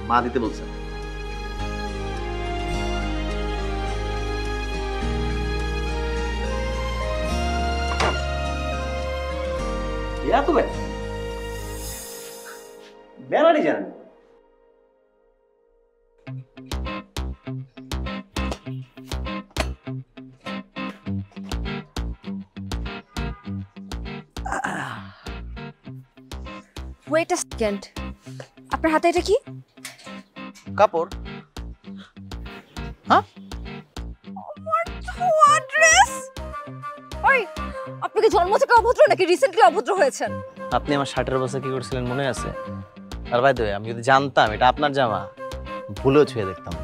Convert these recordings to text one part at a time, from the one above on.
মা দিতে বলছেন। এত বেড়ারই জানেন। ওয়েট আ সেকেন্ড, আপনার হাতে এটা কি? কাপড়। হ্যাঁ, আপনি কি জন্ম থেকে অভদ্র নাকি রিসেন্টলি অভদ্র হয়েছেন? আপনি আমার শার্টের অবস্থা কি করছিলেন মনে আছে? আর ভাই আমি যদি জানতাম এটা আপনার জামা, ভুলেও ছুঁয়ে দেখতাম না।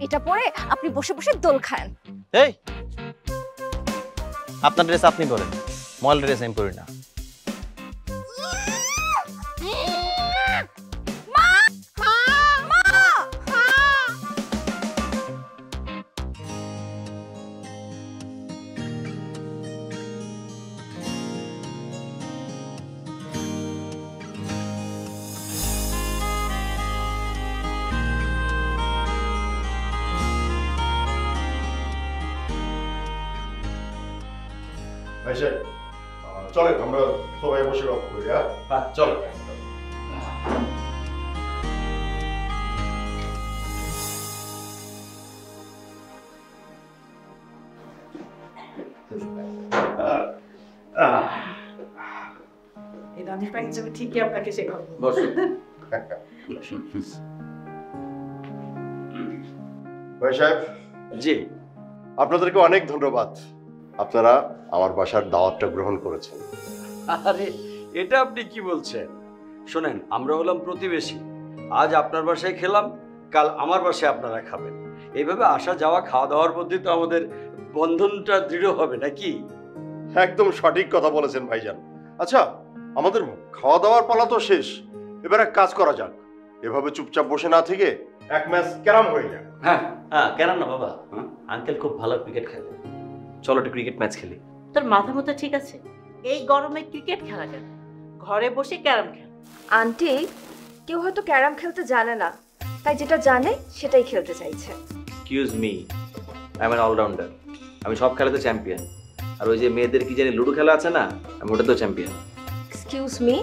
এটা পরে আপনি বসে বসে দোল খান। এই, আপনার ড্রেস আপনি পরেন, মল ড্রেস আমি পরি না। চলেন আমরা সবাই বসে গল্প করি। হ্যাঁ চলো। এই রানী পাঞ্জাবি ঠিকই আপনাকে শেখাবো। ভাই সাহেব, জি, আপনাদেরকে অনেক ধন্যবাদ, আপনারা আমার বাসার দাওয়াতটা গ্রহণ করেছেন। আরে এটা আপনি কি বলছেন? শোনেন, আমরা হলাম প্রতিবেশী। আজ আপনার বাসায় খেলাম, কাল আমার বাসায় আপনারা খাবেন। এইভাবে আসা যাওয়া খাওয়া দাওয়ার মধ্যে তো আমাদের বন্ধনটা দৃঢ় হবে নাকি? একদম সঠিক কথা বলেছেন ভাইজান। আচ্ছা, আমাদের খাওয়া দাওয়ার পালা তো শেষ, এবার এক কাজ করা যাক, এভাবে চুপচাপ বসে না থেকে এক ম্যাচ ক্যারাম হয়ে যাক। হ্যাঁ হ্যাঁ, কেন না বাবা, আঙ্কেল খুব ভালো ক্রিকেট খেলে, চলো একটা ক্রিকেট ম্যাচ খেলি। তোর মাথা মতো ঠিক আছে? এই গরমে ক্রিকেট খেলা কেন, ঘরে বসে ক্যারাম খেল। আন্টি, কেউ হয়তো ক্যারাম খেলতে জানে না, তাই যেটা জানে সেটাই খেলতে চাইছে। Excuse me, I am an allrounder. আমি সব খেলাতে চ্যাম্পিয়ন। আর ওই যে মেয়েদের কি জানি লুডো খেলা আছে না, আমি ওটাতেও চ্যাম্পিয়ন। এক্সকিউজ মি,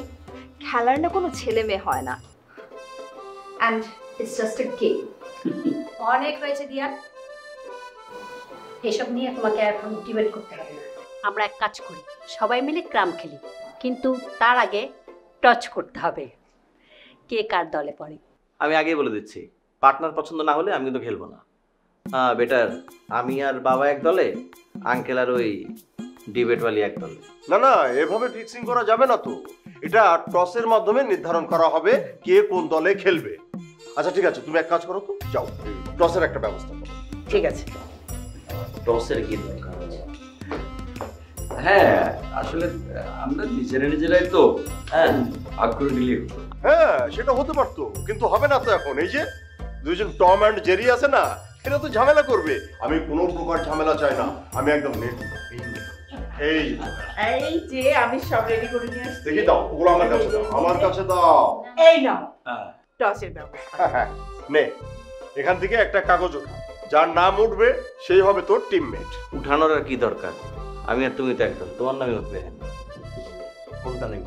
খেলার না কোনো ছেলে মেয়ে হয় না, and it's just a game. অনেক হয়েছে দিয়া, এসব নিয়ে তোমাকে এখন ডিবেট করতে হবে না। আমরা এক কাজ করি, সবাই মিলে ক্রাম খেলি, কিন্তু তার আগে টচ করতে হবে কে কার দলে পড়ে। আমি আগেই বলে দিচ্ছি, পার্টনার পছন্দ না হলে আমি কিন্তু খেলবো না। হ্যাঁ বেটার, আমি আর বাবা এক দলে, আঙ্কেল আর ওই ডিবেটওয়ালি এক দলে। না না, এভাবে ফিক্সিং করা যাবে না তো, এটা টসের মাধ্যমে নির্ধারণ করা হবে কে কোন দলে খেলবে। আচ্ছা ঠিক আছে, তুমি এক কাজ করো তো, যাও টসের একটা ব্যবস্থা করো। ঠিক আছে। টসের কি দরকার? হ্যাঁ, আসলে আমরা নিজেরাই তো আগ্রহ নিলে। হ্যাঁ সেটা হতে পারতো, কিন্তু হবে না তো এখন। এই যে দুইজন টম অ্যান্ড জেরি আছে না, এরা তো ঝামেলা করবে। আমি কোনো প্রকার ঝামেলা চাই না, আমি একদম নেট। এই এই যে আমি সব রেডি করে নিয়ে আসছি, দেখি দাও, ওগুলো আমার কাছে দাও, আমার কাছে দাও। এই নাও টসের ব্যবস্থা। নে, এখান থেকে একটা কাগজ ওঠা, যার নাম উঠবে সেই হবে তোর টিমমেট। উঠানোর আর কি দরকার, আমি আর তুমি তো একদম, তোমার নামই উঠবে। কোনটা নেই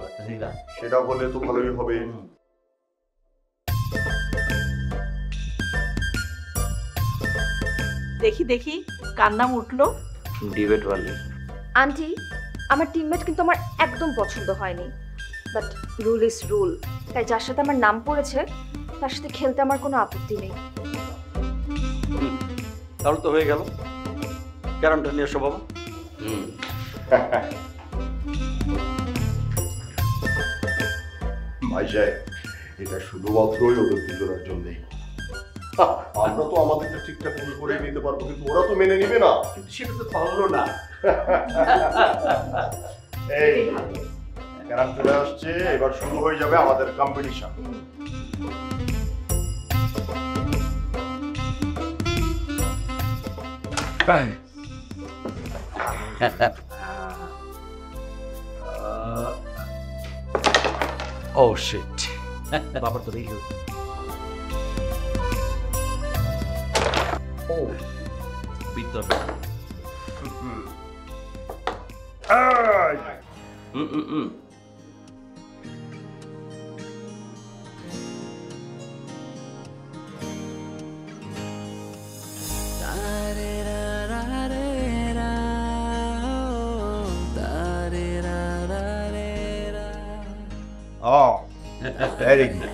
সেটা বলে তো ভালোই হবে। দেখি দেখি কার নাম উঠলো। ডিবেটওয়ালি। আন্টি, আমার টিমমেট কিন্তু আমার একদম পছন্দ হয়নি, বাট রুল ইজ রুল, তাই যার সাথে আমার নাম পড়েছে তার সাথে খেলতে আমার কোনো আপত্তি নেই। তাহলে তো হয়ে গেল, ক্যারামটা নিয়ে এসো বাবা। ভাই সাহেব, এটা শুধুমাত্রই ওদের দুজনের জন্যই। আমরা তো আমাদেরটা ঠিকঠাক করে নিতে পারবো, কিন্তু ওরা তো মেনে নিবে না। কিন্তু সেটা তো পারলো না। এই ক্যারাম চলে আসছে, এবার শুরু হয়ে যাবে আমাদের কম্পিটিশন। ও শিট, বাবার তো দেখি ও বিদ্যুৎ Oh, very good.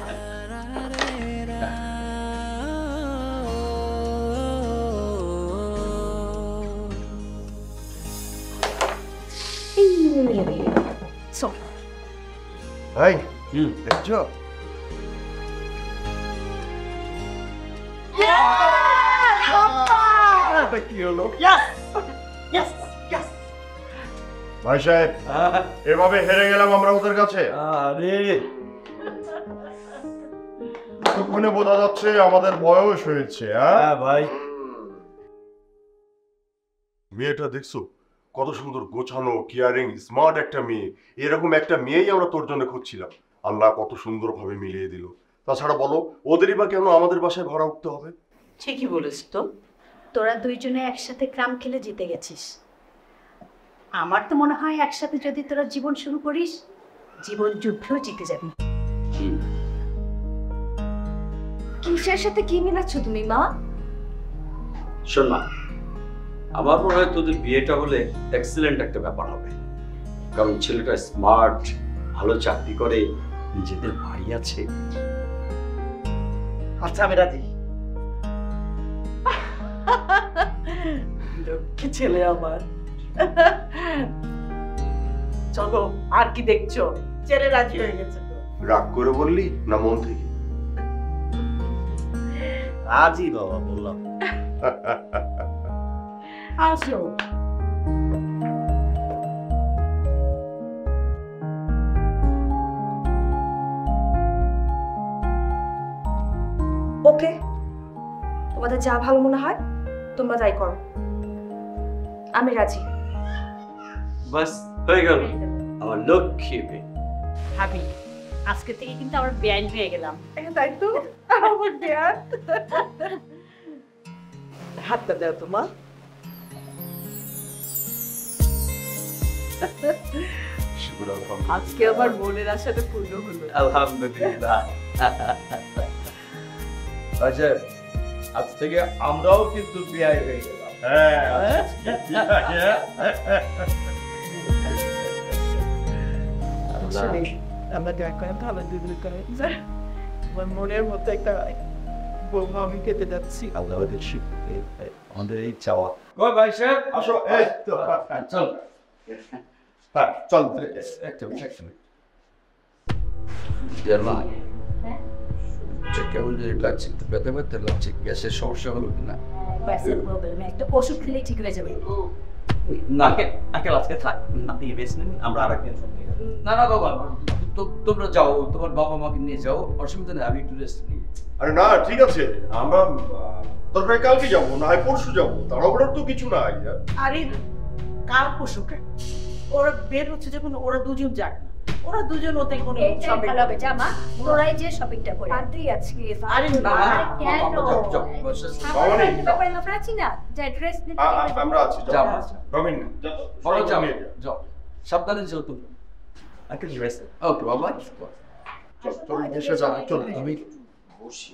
So, Hey, দেখছো? কি হলো? ভাই সাহেব, এভাবে হেরে গেলাম আমরা ওদের কাছে। আরে এতক্ষণে বোঝা যাচ্ছে আমাদের বয়স হয়েছে। হ্যাঁ ভাই, মেয়েটা দেখছো কত সুন্দর গোছানো, কেয়ারিং, স্মার্ট একটা মেয়ে। এরকম একটা মেয়েই আমরা তোর জন্য খুঁজছিলাম। আল্লাহ কত সুন্দরভাবে মিলিয়ে দিল। তাছাড়া বলো, ওদেরই বা কেন আমাদের বাসায় ঘোরা উঠতে হবে? ঠিকই বলিস তো। তোরা দুইজনে একসাথে ক্রাম খেলে জিতে গেছিস। আমার তো মনে হয় একসাথে যদি তোরা জীবন শুরু করিস, জীবন যুদ্ধেও জিতে যাবি। কিসের সাথে কি মিলাচ্ছ তুমি মা? শোন মা, আমার মনে হয় তোদের বিয়েটা হলে এক্সিলেন্ট একটা ব্যাপার হবে। কারণ ছেলেটা স্মার্ট, ভালো চাকরি করে, নিজেদের বাড়ি আছে। আচ্ছা আমি রাজি। লক্ষ্মী ছেলে আমার। চলো, আর কি দেখছো? ছেলে রাজি হয়ে গেছে তো। রাগ করে বললি না মন থেকে? রাজি বাবা, বললাম। আসো। ওকে, তোমাদের যা ভালো মনে হয় তোমরা তাই করো, আমি রাজি। বাস হয়ে গেল আমার লক্ষ্মী মেয়ে। ভাবি, আজকে থেকে কিন্তু আমার বেআইন হয়ে গেলাম। তাই তো, আমার দেয়ার। হাতটা দাও তো মা। আজকে আমার মনের আশাটা পূর্ণ হলো। আলহামদুলিল্লাহ। আচ্ছা, আজ থেকে আমরাও কিন্তু বিয়ে হয়ে গেলাম। আসলে আমরা দয়া করে ভালো দুজন করে আমার মনের মতো একটা বৌমা আমি পেতে যাচ্ছি। আমাদের এই চাওয়া। কই ভাই সাহেব, আসো, এই তো। চল। হ্যাঁ, চল। একটা ভাই, কেমন যদি লাগছে, একটু ব্যথা ব্যথা লাগছে, গ্যাসের সমস্যা হলো কিনা? গ্যাসের প্রবলেম, একটা ওষুধ খেলেই ঠিক হয়ে যাবে। না আঙ্কেল আজকে থাক, আপনি বেশ নিন, আমরা আর একদিন। না না বাবা, তোমরা যাও, তোমার বাবা মাকে নিয়ে যাও, অসুবিধা নেই, আমি একটু রেস্ট নিই। আরে না, ঠিক আছে, আমরা দরকার কালকে যাবো, না হয় পরশু যাবো, তাড়াহুড়োর তো কিছু নাই। আরে কার পশুকে ওরা বের হচ্ছে যখন, ওরা দুজন যাক, ওরা দুজন ওতে কোনো এইটাই ভালো হবে, জামা তোরাই যে শপিংটা করে পার্টি আজকে আরে না, কেন? মামনি, ব্যাপারে আমরা আছি না, যে ড্রেস নিতে আমরা আছি। যাও, রবিন, বড় যাও, যাও, সাবধানে যাও তুমি। Uncle rest. ওকে বাবা। চল, চল, এসে যাবো, চল। আমি বসি।